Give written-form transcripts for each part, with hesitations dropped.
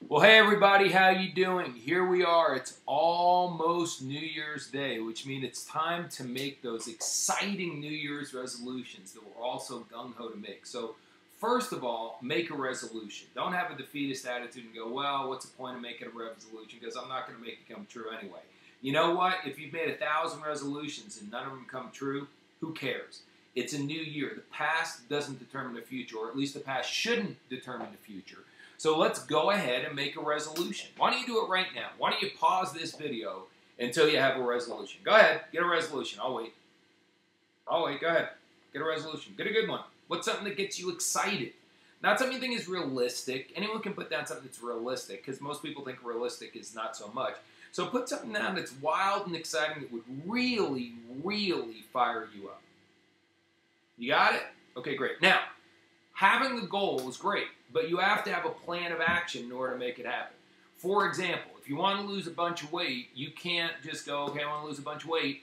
Well, hey everybody, how you doing? Here we are. It's almost New Year's Day, which means it's time to make those exciting New Year's resolutions that we're all so gung-ho to make. So, first of all, make a resolution. Don't have a defeatist attitude and go, well, what's the point of making a resolution? Because I'm not going to make it come true anyway. You know what? If you've made 1,000 resolutions and none of them come true, who cares? It's a new year. The past doesn't determine the future, or at least the past shouldn't determine the future. So let's go ahead and make a resolution. Why don't you do it right now? Why don't you pause this video until you have a resolution? Go ahead, get a resolution. I'll wait. Go ahead. Get a resolution. Get a good one. What's something that gets you excited? Not something you think is realistic. Anyone can put down something that's realistic, because most people think realistic is not so much. So put something down that's wild and exciting that would really, really fire you up. You got it? Okay, great. Now, having the goal is great, but you have to have a plan of action in order to make it happen. For example, if you want to lose a bunch of weight, you can't just go, okay, I want to lose a bunch of weight.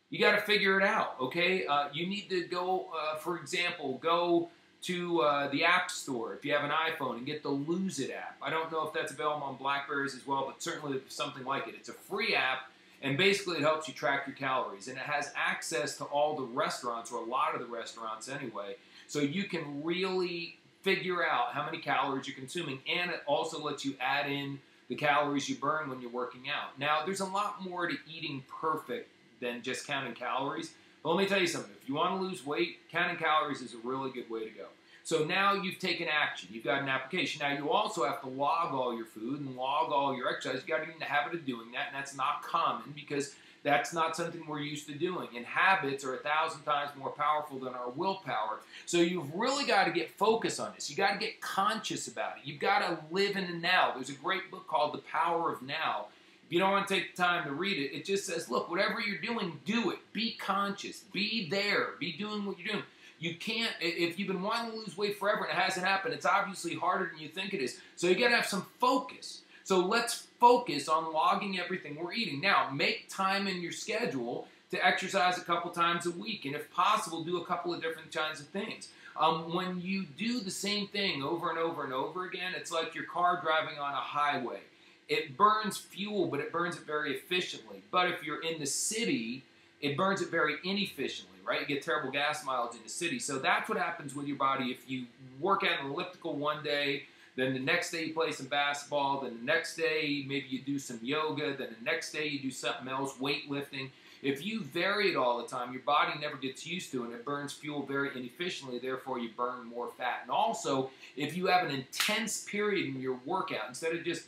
You got to figure it out, okay? You need to go, for example, go to the App Store if you have an iPhone and get the Lose It app. I don't know if that's available on Blackberries as well, but certainly something like it. It's a free app, and basically it helps you track your calories, and it has access to all the restaurants, or a lot of the restaurants anyway, so you can really figure out how many calories you're consuming, and it also lets you add in the calories you burn when you're working out. Now, there's a lot more to eating perfect than just counting calories, but let me tell you something. If you want to lose weight, counting calories is a really good way to go. So now you've taken action. You've got an application. Now you also have to log all your food and log all your exercise. You got to get in the habit of doing that, and that's not common because that's not something we're used to doing. And habits are 1,000 times more powerful than our willpower. So you've really got to get focused on this. You got to get conscious about it. You've got to live in the now. There's a great book called The Power of Now. If you don't want to take the time to read it, it just says, look, whatever you're doing, do it. Be conscious. Be there. Be doing what you're doing. You can't, if you've been wanting to lose weight forever and it hasn't happened, it's obviously harder than you think it is. So you got to have some focus. So let's focus on logging everything we're eating. Now, make time in your schedule to exercise a couple times a week. And if possible, do a couple of different kinds of things. When you do the same thing over and over and over again, it's like your car driving on a highway. It burns fuel, but it burns it very efficiently. But if you're in the city, it burns it very inefficiently, right? You get terrible gas mileage in the city. So that's what happens with your body. If you work out an elliptical one day, then the next day you play some basketball, then the next day maybe you do some yoga, then the next day you do something else, weightlifting. If you vary it all the time, your body never gets used to it, and it burns fuel very inefficiently, therefore you burn more fat. And also, if you have an intense period in your workout, instead of just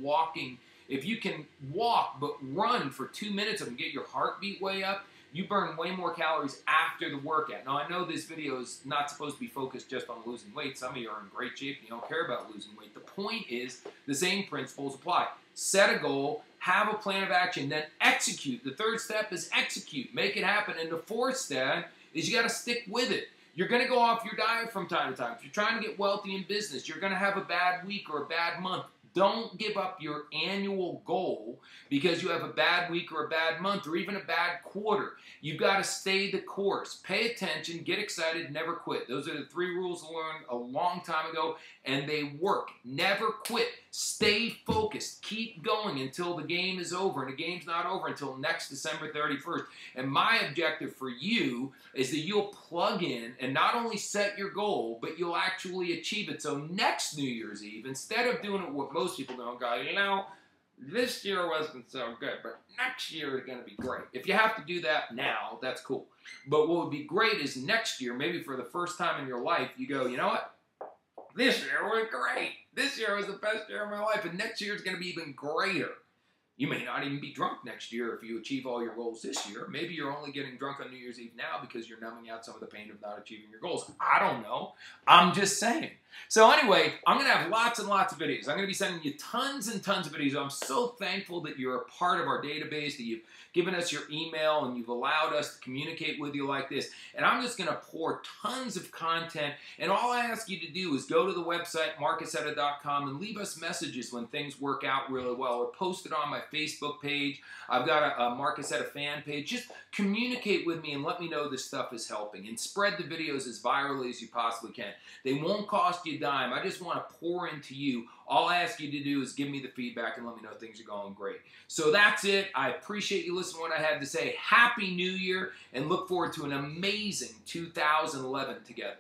walking, if you can walk but run for 2 minutes and get your heartbeat way up, you burn way more calories after the workout. Now, I know this video is not supposed to be focused just on losing weight. Some of you are in great shape and you don't care about losing weight. The point is the same principles apply. Set a goal, have a plan of action, then execute. The third step is execute. Make it happen. And the fourth step is you got to stick with it. You're going to go off your diet from time to time. If you're trying to get wealthy in business, you're going to have a bad week or a bad month. Don't give up your annual goal because you have a bad week or a bad month or even a bad quarter. You've got to stay the course. Pay attention, get excited, never quit. Those are the 3 rules I learned a long time ago, and they work. Never quit. Stay focused. Keep going until the game is over, and the game's not over until next December 31st. And my objective for you is that you'll plug in and not only set your goal, but you'll actually achieve it. So next New Year's Eve, instead of doing it what most people don't go, this year wasn't so good, but next year is going to be great. If you have to do that now, that's cool. But what would be great is next year, maybe for the first time in your life, you go, you know what? This year was great. This year was the best year of my life, and next year is going to be even greater. You may not even be drunk next year if you achieve all your goals this year. Maybe you're only getting drunk on New Year's Eve now because you're numbing out some of the pain of not achieving your goals. I don't know. I'm just saying. So anyway, I'm going to have lots and lots of videos. I'm going to be sending you tons and tons of videos. I'm so thankful that you're a part of our database, that you've given us your email and you've allowed us to communicate with you like this. And I'm just going to pour tons of content. And all I ask you to do is go to the website, marcaccetta.com, and leave us messages when things work out really well, or post it on my Facebook page. I've got a Marc Accetta fan page. Just communicate with me and let me know this stuff is helping. And spread the videos as virally as you possibly can. They won't cost you a dime. I just want to pour into you. All I ask you to do is give me the feedback and let me know things are going great. So that's it. I appreciate you listening to what I had to say. Happy New Year, and look forward to an amazing 2011 together.